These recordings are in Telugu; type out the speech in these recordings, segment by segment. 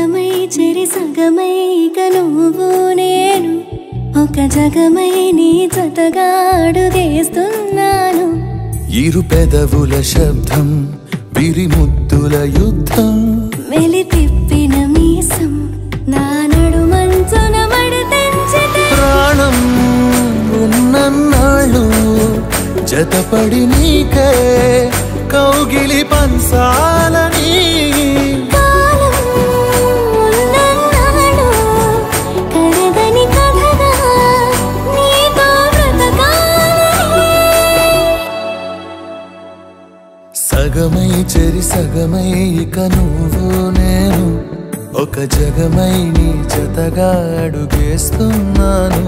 సగమై చెరి సగమై ఇక నువ్వు నేను ఒక జగమై నీ జతగా అడుగేస్తున్నాను. ఇరు పెదవుల శబ్దం విరి ముద్దుల యుద్ధం మెలి తిప్పిన మీసం నా నడుమంచున మడతెంచితే ప్రాణం ఉన్నన్నాళ్ళు జతపడి నీకే కౌగిలి పంచాలని కాలం ఉన్నన్నాళ్ళు కరగని కథగా నీతో బ్రతకాలని. సగమై చెరి సగమై ఇక నువ్వు నేను ఒక జగమై నీ జతగా అడుగేస్తున్నాను.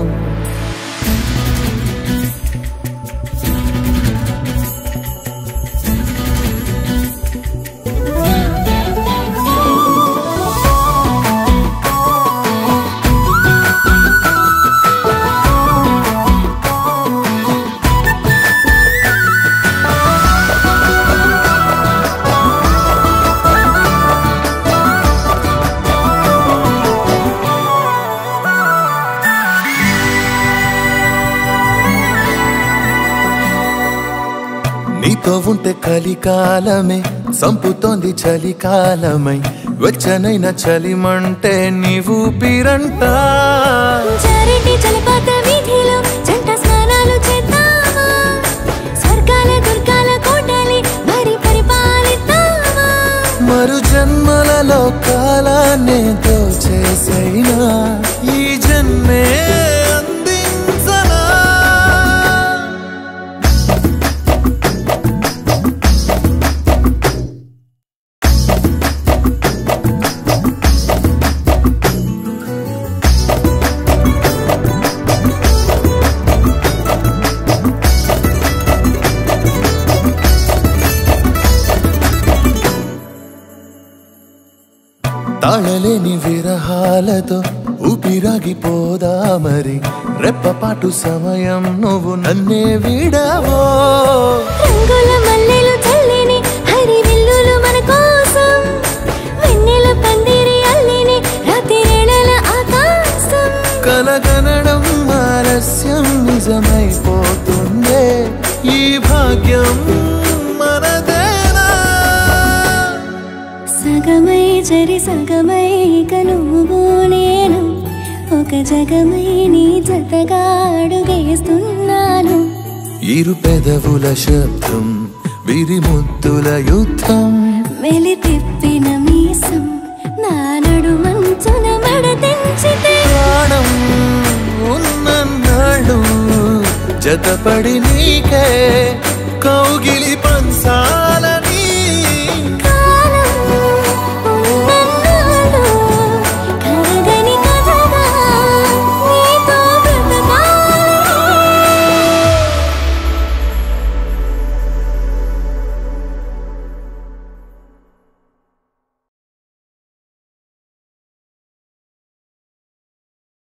నీతో ఉంటే కలికాలమే సంపుతోంది చలికాలమై వెచ్చనైన చలిమంటే నీవు పీరంట. చారేటి జలపాత వీధిలో జంట స్నానాలు చేద్దామా, స్వర్గాల దుర్గాల కోటలి మరి పరిపాలిద్దామా. మరు జన్మలలో కాలాన్నే దోచేసైనా ఈ జన్మే అందించనా. తాళలేని విరహాలతో ఊపిరాగిపోదా మరి రెప్పపాటు సమయం నువ్వు నన్నే విడవో. రంగుల మల్లెలు చల్లిని హరి విల్లులు మన కోసం వెన్నెల పందిరి అల్లిని రాత్రివేళల ఆకాశం. కలగనడం ఆలస్యం నిజమైపోతుందే ఈ భాగ్యం మనదేనా. సగమై చెరి సగమై ఇక నువ్వు నేను ఒక జగమై నీ జతగా అడుగేస్తున్నాను. ఇరు పెదవుల శబ్దం విరి ముద్దుల యుద్ధం మెలి తిప్పిన మీసం నా నడుమంచున మడతెంచితే ప్రాణం ఉన్నన్నాళ్ళు జతపడి నీకే కౌగిలి